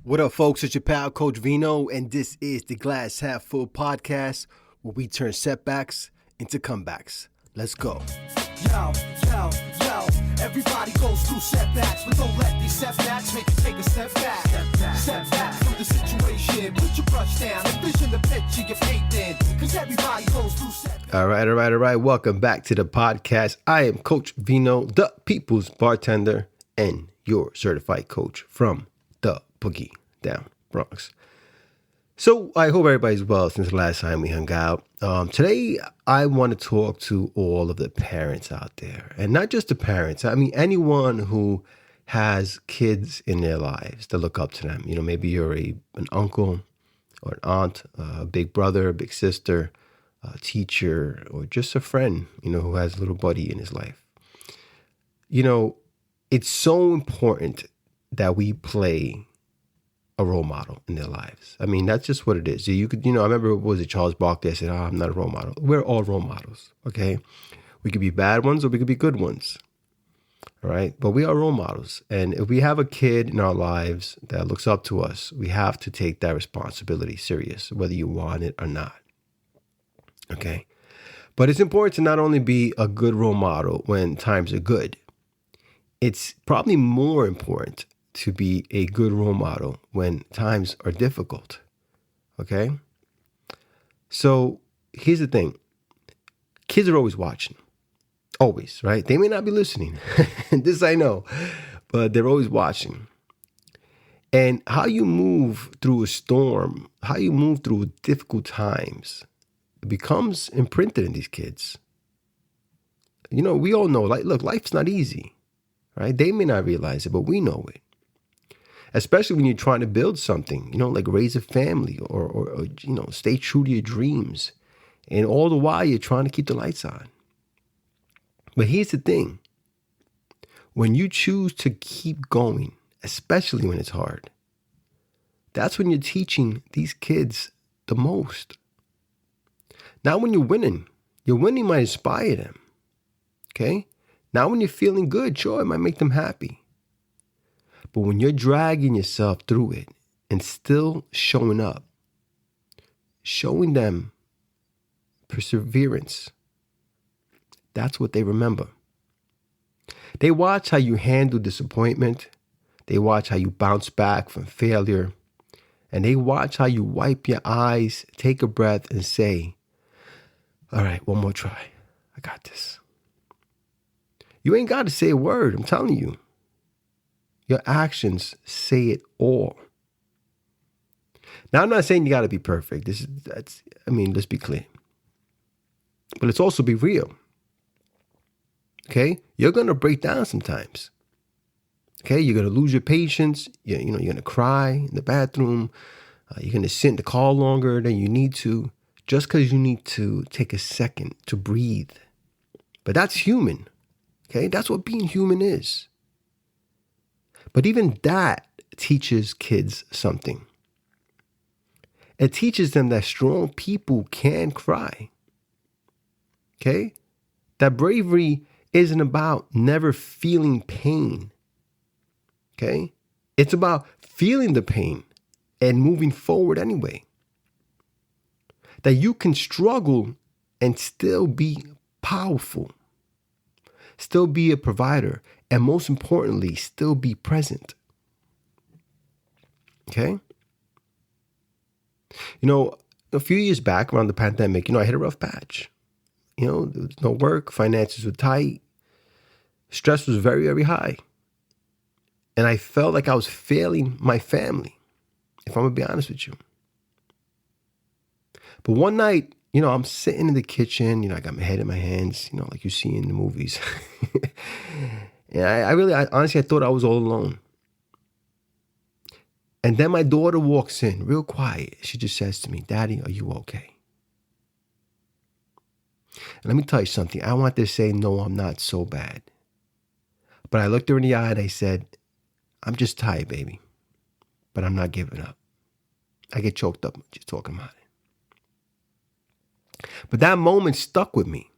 What up, folks? It's your pal, Coach Vino, and this is the Glass Half Full podcast where we turn setbacks into comebacks. Let's go. Yo, everybody goes through setbacks, but don't let these setbacks make you take a step back. Step back from the situation, put your brush down, envision the picture you're painting, because everybody goes through setbacks. All right. Welcome back to the podcast. I am Coach Vino, the people's bartender, and your certified coach from the Boogie Down Bronx. So I hope everybody's well since the last time we hung out. Today, I want to talk to all of the parents out there, and not just the parents. I mean, anyone who has kids in their lives that look up to them. You know, maybe you're an uncle or an aunt, a big brother, a big sister, a teacher, or just a friend, you know, who has a little buddy in his life. You know, it's so important that we play a role model in their lives. I mean, that's just what it is. I remember, what was it, Charles Barkley said, I'm not a role model. We're all role models, okay? We could be bad ones or we could be good ones, all right? But we are role models. And if we have a kid in our lives that looks up to us, we have to take that responsibility serious, whether you want it or not, okay? But it's important to not only be a good role model when times are good. It's probably more important to be a good role model when times are difficult, okay? So here's the thing. Kids are always watching, always, right? They may not be listening, this I know, but they're always watching. And how you move through a storm, how you move through difficult times, it becomes imprinted in these kids. You know, we all know, look, life's not easy, right? They may not realize it, but we know it. Especially when you're trying to build something, you know, like raise a family or you know, stay true to your dreams. And all the while, you're trying to keep the lights on. But here's the thing. When you choose to keep going, especially when it's hard, that's when you're teaching these kids the most. Not when you're winning. Your winning might inspire them, okay? Now when you're feeling good, sure, it might make them happy. But when you're dragging yourself through it and still showing up, showing them perseverance, that's what they remember. They watch how you handle disappointment. They watch how you bounce back from failure. And they watch how you wipe your eyes, take a breath, and say, all right, one more try. I got this. You ain't got to say a word, I'm telling you. Your actions say it all. Now, I'm not saying you got to be perfect. Let's be clear. But let's also be real. Okay? You're going to break down sometimes. Okay? You're going to lose your patience. You're going to cry in the bathroom. You're going to sit in the car longer than you need to, just because you need to take a second to breathe. But that's human. Okay? That's what being human is. But even that teaches kids something. It teaches them that strong people can cry. Okay? That bravery isn't about never feeling pain. Okay? It's about feeling the pain and moving forward anyway. That you can struggle and still be powerful. Still be a provider. And most importantly, still be present. Okay? You know, a few years back around the pandemic, I hit a rough patch. There was no work, finances were tight, stress was very, very high. And I felt like I was failing my family, if I'm going to be honest with you. But one night, I'm sitting in the kitchen, I got my head in my hands, like you see in the movies. And I honestly thought I was all alone. And then my daughter walks in real quiet. She just says to me, Daddy, are you okay? And let me tell you something. I want to say, no, I'm not so bad. But I looked her in the eye and I said, I'm just tired, baby. But I'm not giving up. I get choked up just talking about it. But that moment stuck with me.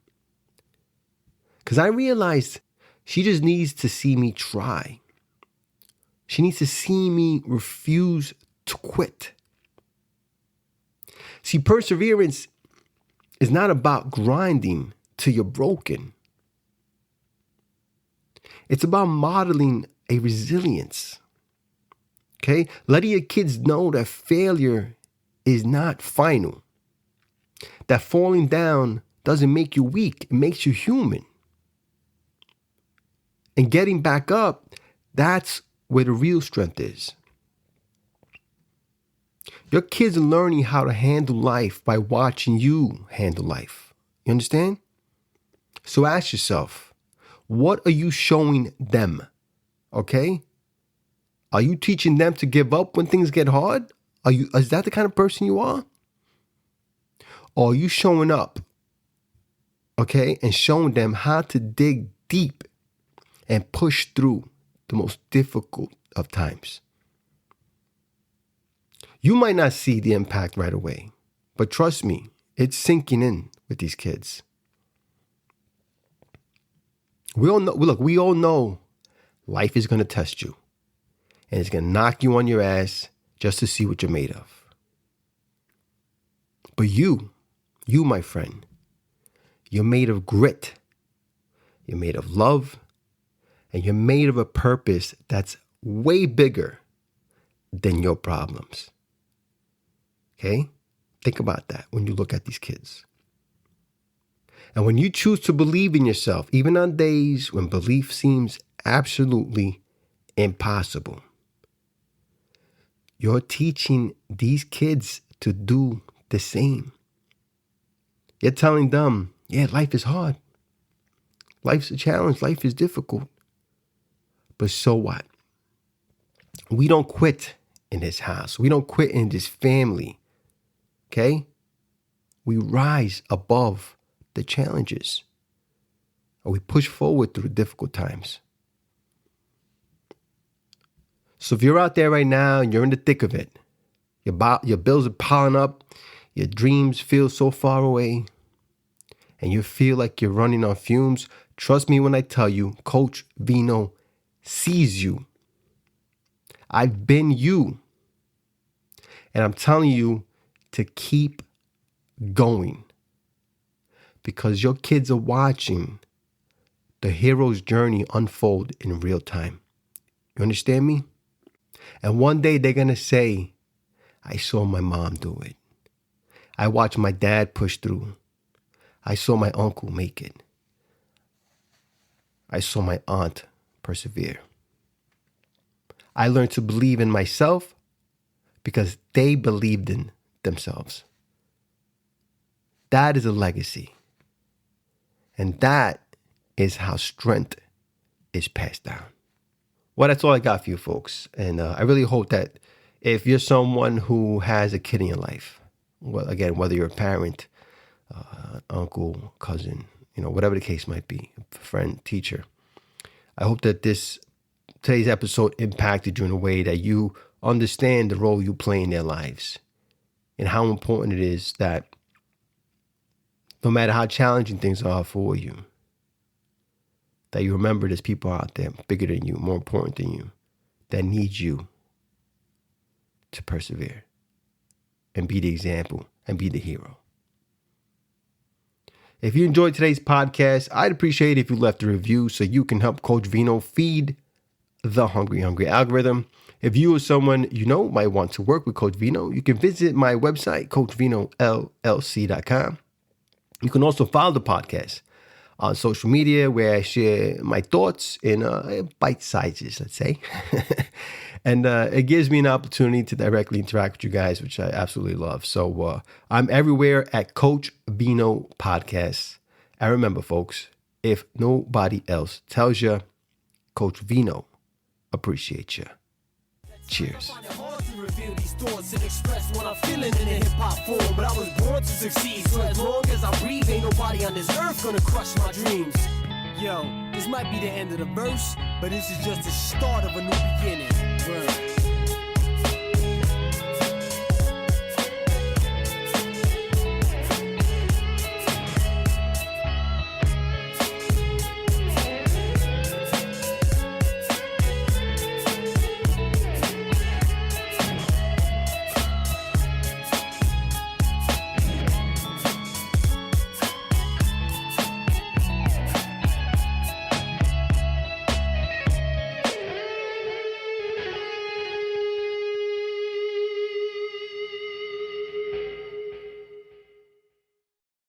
Because I realized she just needs to see me try. She needs to see me refuse to quit. See, perseverance is not about grinding till you're broken. It's about modeling a resilience. Okay? Letting your kids know that failure is not final. That falling down doesn't make you weak. It makes you human. And getting back up, that's where the real strength is. Your kids are learning how to handle life by watching you handle life. You understand? So ask yourself, what are you showing them? Okay? Are you teaching them to give up when things get hard? Is that the kind of person you are? Or are you showing up, okay, and showing them how to dig deep and push through the most difficult of times? You might not see the impact right away, but trust me, it's sinking in with these kids. We all know life is going to test you, and it's going to knock you on your ass just to see what you're made of. But you, my friend, you're made of grit. You're made of love. And you're made of a purpose that's way bigger than your problems. Okay? Think about that when you look at these kids. And when you choose to believe in yourself, even on days when belief seems absolutely impossible, you're teaching these kids to do the same. You're telling them, yeah, life is hard. Life's a challenge. Life is difficult. But so what? We don't quit in this house. We don't quit in this family. Okay? We rise above the challenges. And we push forward through difficult times. So if you're out there right now and you're in the thick of it, your bills are piling up, your dreams feel so far away, and you feel like you're running on fumes, trust me when I tell you, Coach Vino sees you. I've been you. And I'm telling you to keep going. Because your kids are watching the hero's journey unfold in real time. You understand me? And one day they're going to say, I saw my mom do it. I watched my dad push through. I saw my uncle make it. I saw my aunt persevere. I learned to believe in myself because they believed in themselves. That is a legacy. And that is how strength is passed down. Well, that's all I got for you folks. And I really hope that if you're someone who has a kid in your life, well, again, whether you're a parent, uncle, cousin, whatever the case might be, friend, teacher, I hope that today's episode impacted you in a way that you understand the role you play in their lives and how important it is that no matter how challenging things are for you, that you remember there's people out there bigger than you, more important than you, that need you to persevere and be the example and be the hero. If you enjoyed today's podcast, I'd appreciate it if you left a review so you can help Coach Vino feed the hungry algorithm. If you or someone you know might want to work with Coach Vino, you can visit my website, coachvinollc.com. You can also follow the podcast on social media where I share my thoughts in bite sizes, let's say. And it gives me an opportunity to directly interact with you guys, which I absolutely love. So I'm everywhere at Coach Vino Podcast. And remember, folks, if nobody else tells you, Coach Vino appreciates you. Cheers. These thoughts and express what I'm feeling in a hip-hop form. But I was born to succeed, so as long as I breathe, ain't nobody on this earth gonna crush my dreams. Yo, this might be the end of the verse, but this is just the start of a new beginning.